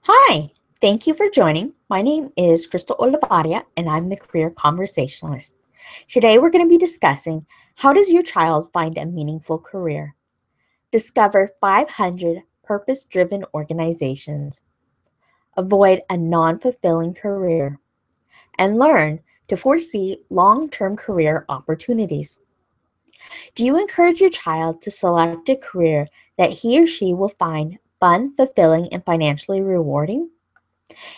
Hi, thank you for joining. My name is Crystal Olivaria, and I'm the Career Conversationalist. Today, we're going to be discussing how does your child find a meaningful career? Discover 500 purpose driven organizations, avoid a non fulfilling career, and learn to foresee long term career opportunities. Do you encourage your child to select a career that he or she will find fun, fulfilling, and financially rewarding?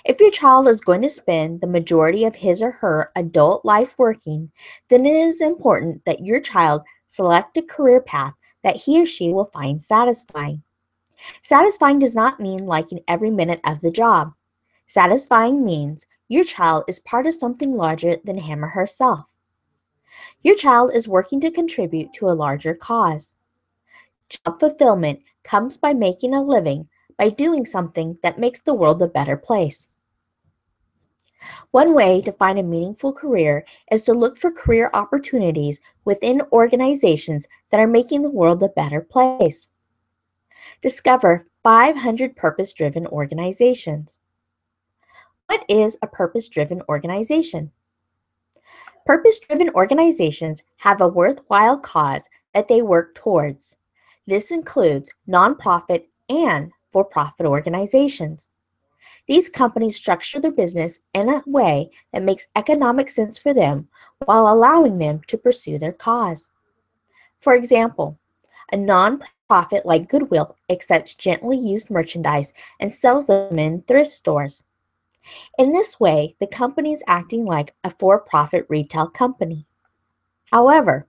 If your child is going to spend the majority of his or her adult life working, then it is important that your child select a career path that he or she will find satisfying. Satisfying does not mean liking every minute of the job. Satisfying means your child is part of something larger than him or herself. Your child is working to contribute to a larger cause. Job fulfillment comes by making a living by doing something that makes the world a better place. One way to find a meaningful career is to look for career opportunities within organizations that are making the world a better place. Discover 500 purpose driven organizations. What is a purpose driven organization? Purpose driven organizations have a worthwhile cause that they work towards. This includes nonprofit and for profit organizations. These companies structure their business in a way that makes economic sense for them while allowing them to pursue their cause. For example, a nonprofit like Goodwill accepts gently used merchandise and sells them in thrift stores. In this way, the company is acting like a for profit retail company. However,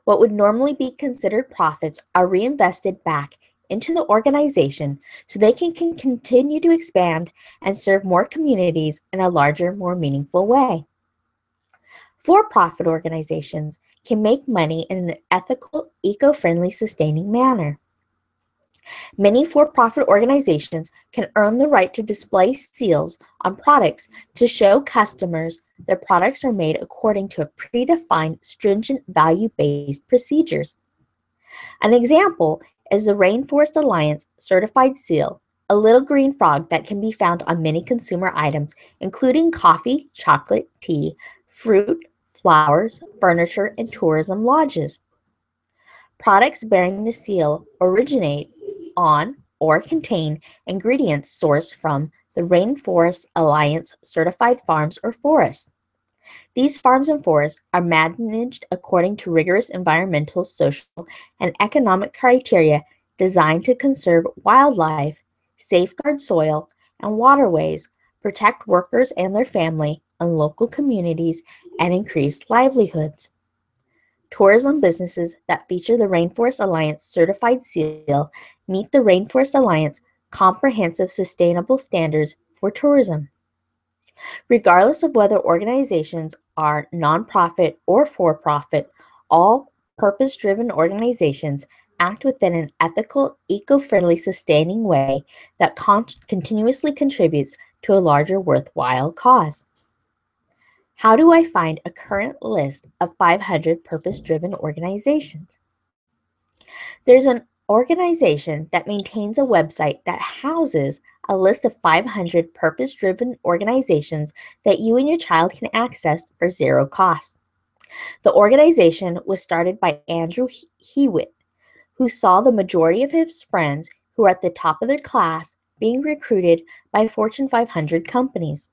what would normally be considered profits are reinvested back into the organization so they can continue to expand and serve more communities in a larger, more meaningful way. For profit organizations can make money in an ethical, eco friendly, sustaining manner. Many for profit organizations can earn the right to display seals on products to show customers their products are made according to a predefined, stringent, value based procedures. An example is the Rainforest Alliance Certified Seal, a little green frog that can be found on many consumer items, including coffee, chocolate, tea, fruit, flowers, furniture, and tourism lodges. Products bearing the seal originate on or contain ingredients sourced from the Rainforest Alliance certified farms or forests. These farms and forests are managed according to rigorous environmental, social, and economic criteria designed to conserve wildlife, safeguard soil and waterways, protect workers and their family and local communities, and increase livelihoods. Tourism businesses that feature the Rainforest Alliance certified seal meet the Rainforest Alliance comprehensive sustainable standards for tourism. Regardless of whether organizations are nonprofit or for profit, all purpose driven organizations act within an ethical, eco friendly, sustaining way that continuously contributes to a larger worthwhile cause. How do I find a current list of 500 purpose driven organizations? There's an organization that maintains a website that houses a list of 500 purpose driven organizations that you and your child can access for zero cost. The organization was started by Andrew Hewitt, who saw the majority of his friends who were at the top of their class being recruited by Fortune 500 companies.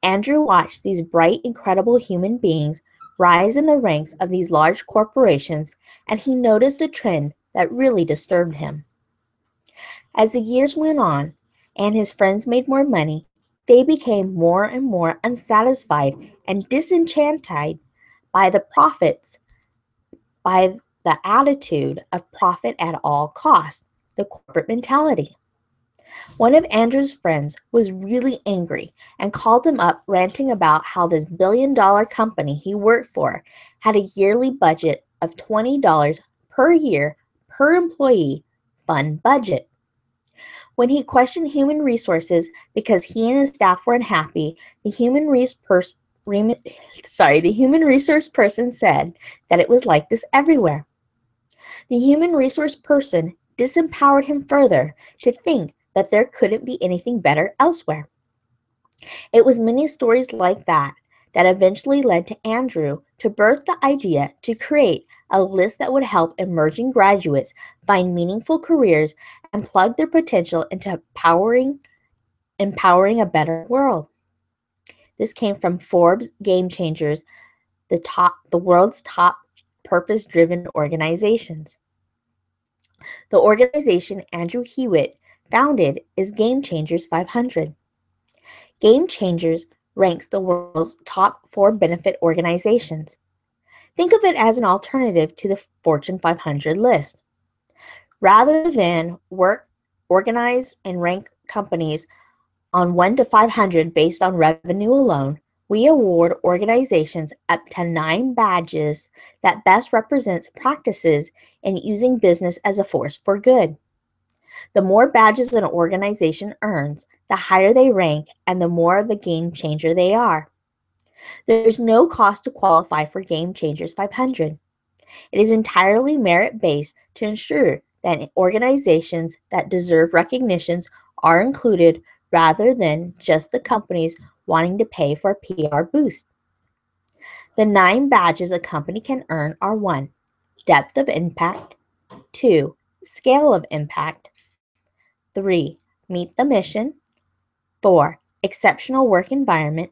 Andrew watched these bright, incredible human beings rise in the ranks of these large corporations, and he noticed a trend that really disturbed him. As the years went on and his friends made more money, they became more and more unsatisfied and disenchanted by the profits, by the attitude of profit at all costs, the corporate mentality. One of Andrew's friends was really angry and called him up ranting about how this billion-dollar company he worked for had a yearly budget of $20 per year per employee fund budget. When he questioned human resources because he and his staff were unhappy, the human resource person said that it was like this everywhere. The human resource person disempowered him further to think that there couldn't be anything better elsewhere. It was many stories like that that eventually led to Andrew to birth the idea to create a list that would help emerging graduates find meaningful careers and plug their potential into empowering a better world. This came from Forbes Game Changers, the world's top purpose-driven organizations. The organization Andrew Hewitt founded is Game Changers 500. Game Changers ranks the world's top 4 benefit organizations. Think of it as an alternative to the Fortune 500 list. Rather than organize and rank companies on 1 to 500 based on revenue alone, we award organizations up to 9 badges that best represents practices in using business as a force for good. The more badges an organization earns, the higher they rank and the more of a game changer they are. There's no cost to qualify for Game Changers 500. It is entirely merit-based to ensure that organizations that deserve recognitions are included rather than just the companies wanting to pay for a PR boost. The 9 badges a company can earn are 1. Depth of impact, 2. Scale of impact, 3. Meet the mission, 4. Exceptional work environment,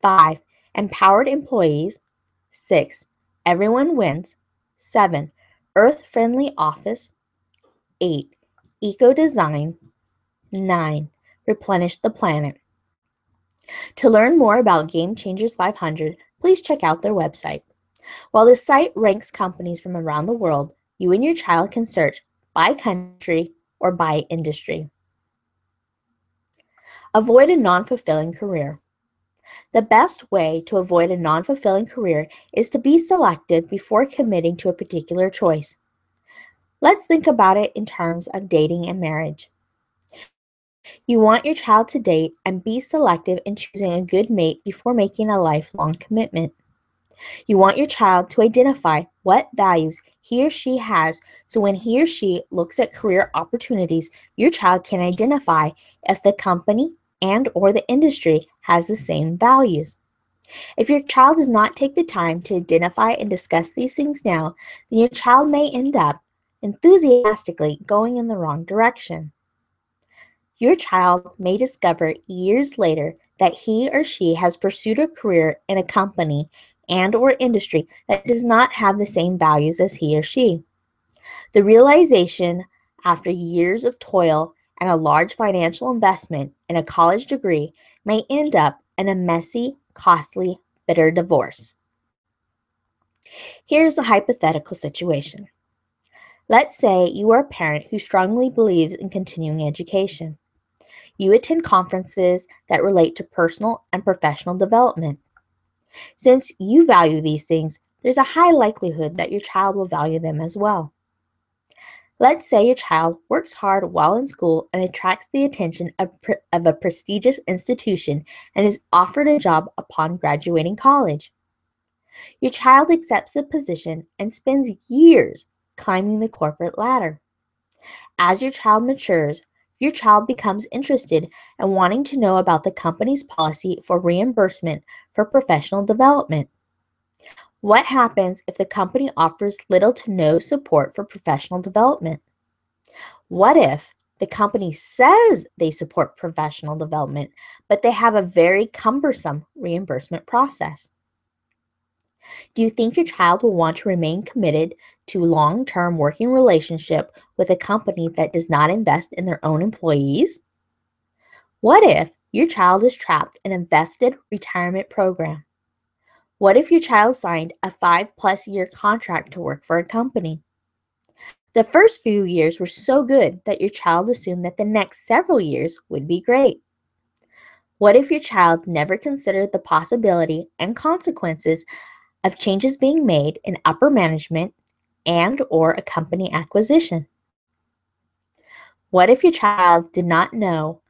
5. Empowered employees, 6. Everyone wins, 7. Earth-friendly office, 8. Eco-design, 9. Replenish the planet. To learn more about Game Changers 500, please check out their website. While the site ranks companies from around the world, you and your child can search by country or by industry. Avoid a non-fulfilling career. The best way to avoid a non-fulfilling career is to be selective before committing to a particular choice. Let's think about it in terms of dating and marriage. You want your child to date and be selective in choosing a good mate before making a lifelong commitment. You want your child to identify what values he or she has so when he or she looks at career opportunities, your child can identify if the company and or the industry has the same values. If your child does not take the time to identify and discuss these things now, then your child may end up enthusiastically going in the wrong direction. Your child may discover years later that he or she has pursued a career in a company and or industry that does not have the same values as he or she. The realization after years of toil and a large financial investment in a college degree may end up in a messy, costly, bitter divorce. Here's a hypothetical situation. Let's say you are a parent who strongly believes in continuing education. You attend conferences that relate to personal and professional development. Since you value these things, there's a high likelihood that your child will value them as well. Let's say your child works hard while in school and attracts the attention of a prestigious institution and is offered a job upon graduating college. Your child accepts the position and spends years climbing the corporate ladder. As your child matures, your child becomes interested and wanting to know about the company's policy for reimbursement for professional development. What happens if the company offers little to no support for professional development? What if the company says they support professional development, but they have a very cumbersome reimbursement process? Do you think your child will want to remain committed to long-term working relationship with a company that does not invest in their own employees? What if your child is trapped in a vested retirement program? What if your child signed a 5+ year contract to work for a company? The first few years were so good that your child assumed that the next several years would be great. What if your child never considered the possibility and consequences of changes being made in upper management and or a company acquisition? What if your child did not know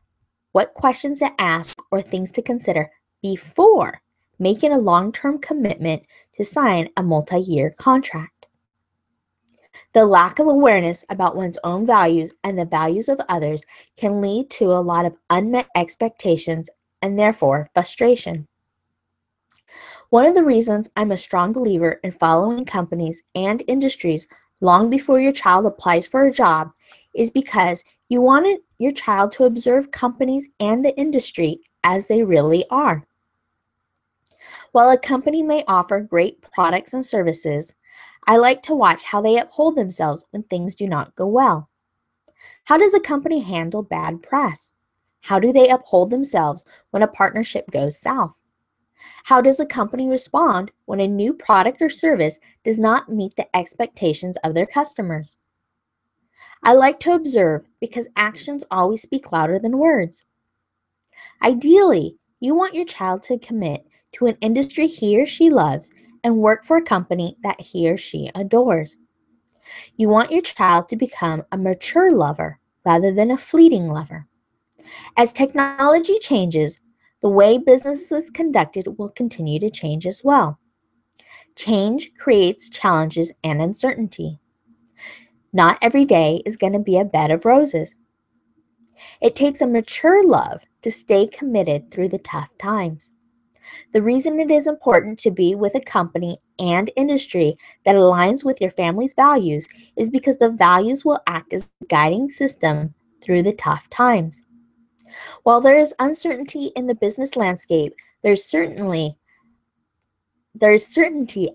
what questions to ask or things to consider before making a long-term commitment to sign a multi-year contract? The lack of awareness about one's own values and the values of others can lead to a lot of unmet expectations and therefore frustration. One of the reasons I'm a strong believer in following companies and industries long before your child applies for a job is because you want your child to observe companies and the industry as they really are. While a company may offer great products and services, I like to watch how they uphold themselves when things do not go well. How does a company handle bad press? How do they uphold themselves when a partnership goes south? How does a company respond when a new product or service does not meet the expectations of their customers? I like to observe because actions always speak louder than words. Ideally, you want your child to commit to an industry he or she loves and work for a company that he or she adores. You want your child to become a mature lover rather than a fleeting lover. As technology changes, the way business is conducted will continue to change as well. Change creates challenges and uncertainty. Not every day is going to be a bed of roses. It takes a mature love to stay committed through the tough times. The reason it is important to be with a company and industry that aligns with your family's values is because the values will act as a guiding system through the tough times. While there is uncertainty in the business landscape, there is certainty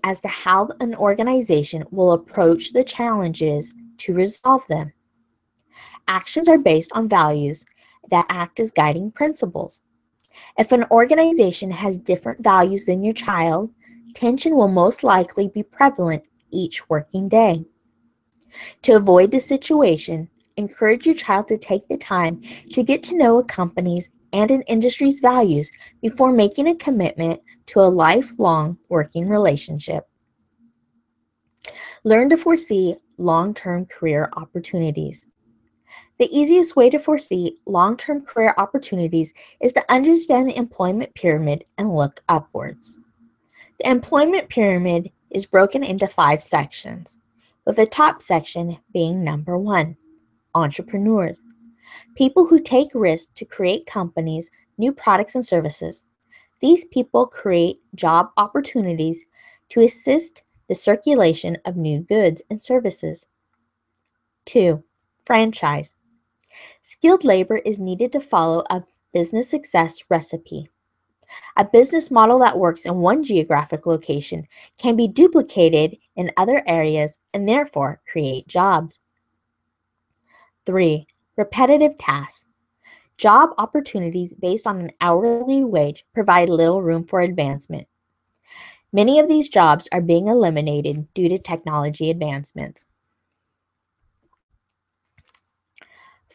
as to how an organization will approach the challenges to resolve them. Actions are based on values that act as guiding principles. If an organization has different values than your child, tension will most likely be prevalent each working day. To avoid the situation, encourage your child to take the time to get to know a company's and an industry's values before making a commitment to a lifelong working relationship. Learn to foresee long-term career opportunities. The easiest way to foresee long-term career opportunities is to understand the employment pyramid and look upwards. The employment pyramid is broken into 5 sections, with the top section being number 1, entrepreneurs, people who take risks to create companies, new products and services. These people create job opportunities to assist the circulation of new goods and services. 2, franchise. Skilled labor is needed to follow a business success recipe. A business model that works in one geographic location can be duplicated in other areas and therefore create jobs. 3, repetitive tasks. Job opportunities based on an hourly wage provide little room for advancement. Many of these jobs are being eliminated due to technology advancements.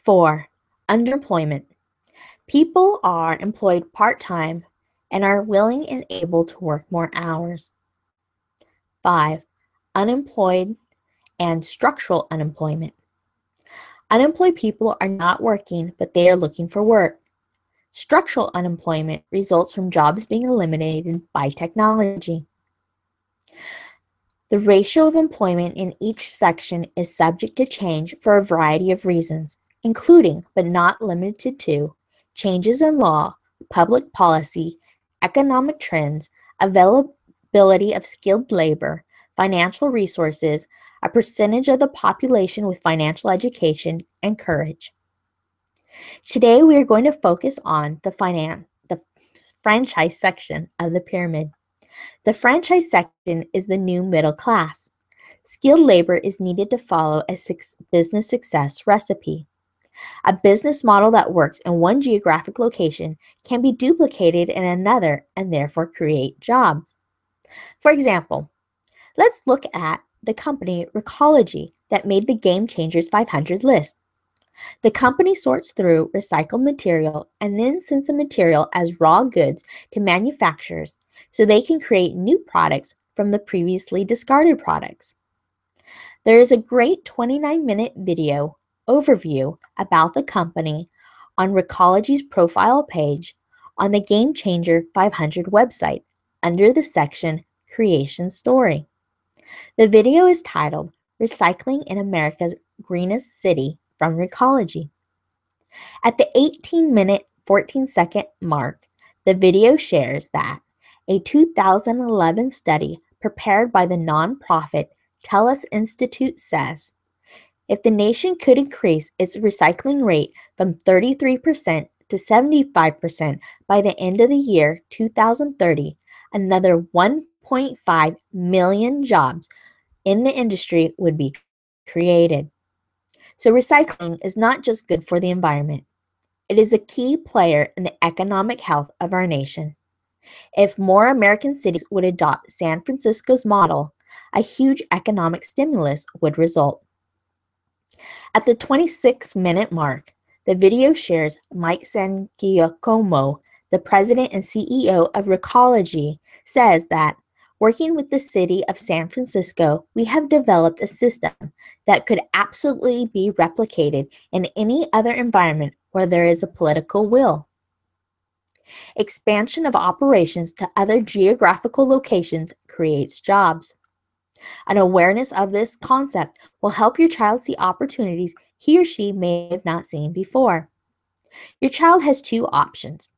4, underemployment. People are employed part-time and are willing and able to work more hours. 5, unemployed and structural unemployment. Unemployed people are not working, but they are looking for work. Structural unemployment results from jobs being eliminated by technology. The ratio of employment in each section is subject to change for a variety of reasons, including, but not limited to, changes in law, public policy, economic trends, availability of skilled labor, financial resources, a percentage of the population with financial education, and courage. Today, we are going to focus on the franchise section of the pyramid. The franchise section is the new middle class. Skilled labor is needed to follow a business success recipe. A business model that works in one geographic location can be duplicated in another and therefore create jobs. For example, let's look at the company Recology that made the Game Changers 500 list. The company sorts through recycled material and then sends the material as raw goods to manufacturers so they can create new products from the previously discarded products. There is a great 29-minute video overview about the company on Recology's profile page on the Game Changer 500 website under the section Creation Story. The video is titled Recycling in America's Greenest City from Recology. At the 18-minute, 14-second mark, the video shares that a 2011 study prepared by the nonprofit TELUS Institute says if the nation could increase its recycling rate from 33% to 75% by the end of the year 2030, another 1.5 million jobs in the industry would be created. So, recycling is not just good for the environment, it is a key player in the economic health of our nation. If more American cities would adopt San Francisco's model, a huge economic stimulus would result. At the 26-minute mark, the video shares Mike Sangiacomo, the president and CEO of Recology, says that working with the city of San Francisco, we have developed a system that could absolutely be replicated in any other environment where there is a political will. Expansion of operations to other geographical locations creates jobs. An awareness of this concept will help your child see opportunities he or she may have not seen before. Your child has two options.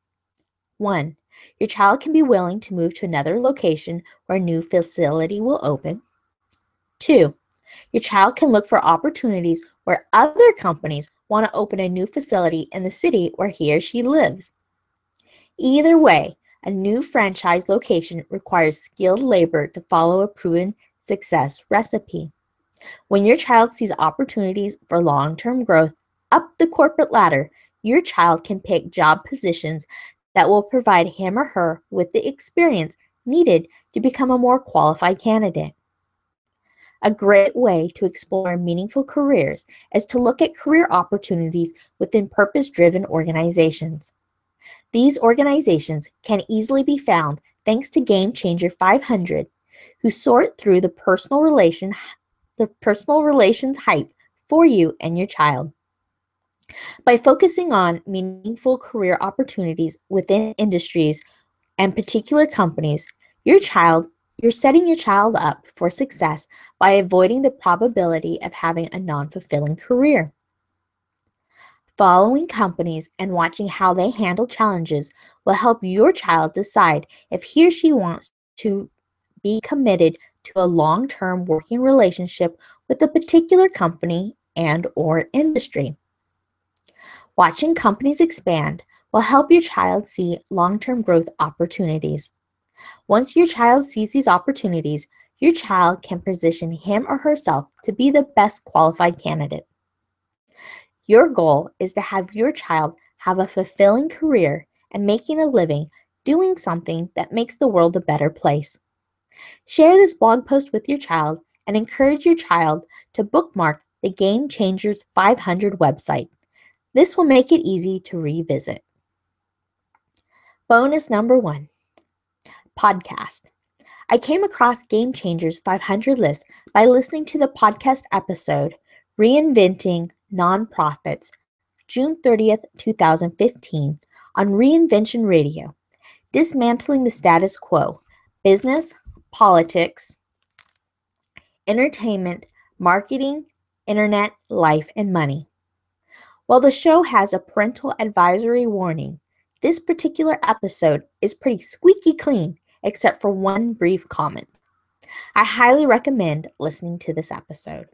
1. Your child can be willing to move to another location where a new facility will open. 2. Your child can look for opportunities where other companies want to open a new facility in the city where he or she lives. Either way, a new franchise location requires skilled labor to follow a proven success recipe. When your child sees opportunities for long-term growth up the corporate ladder, your child can pick job positions that will provide him or her with the experience needed to become a more qualified candidate. A great way to explore meaningful careers is to look at career opportunities within purpose-driven organizations. These organizations can easily be found thanks to Game Changer 500, who sort through the personal relations hype for you and your child. By focusing on meaningful career opportunities within industries and particular companies, you're setting your child up for success by avoiding the probability of having a non-fulfilling career. Following companies and watching how they handle challenges will help your child decide if he or she wants to be committed to a long-term working relationship with a particular company and/or industry. Watching companies expand will help your child see long-term growth opportunities. Once your child sees these opportunities, your child can position him or herself to be the best qualified candidate. Your goal is to have your child have a fulfilling career and making a living doing something that makes the world a better place. Share this blog post with your child and encourage your child to bookmark the Game Changers 500 website. This will make it easy to revisit. Bonus number 1, podcast. I came across Game Changers 500 list by listening to the podcast episode Reinventing Nonprofits, June 30th, 2015, on Reinvention Radio, Dismantling the Status Quo, Business, Politics, Entertainment, Marketing, Internet, Life, and Money. While the show has a parental advisory warning, this particular episode is pretty squeaky clean except for one brief comment. I highly recommend listening to this episode.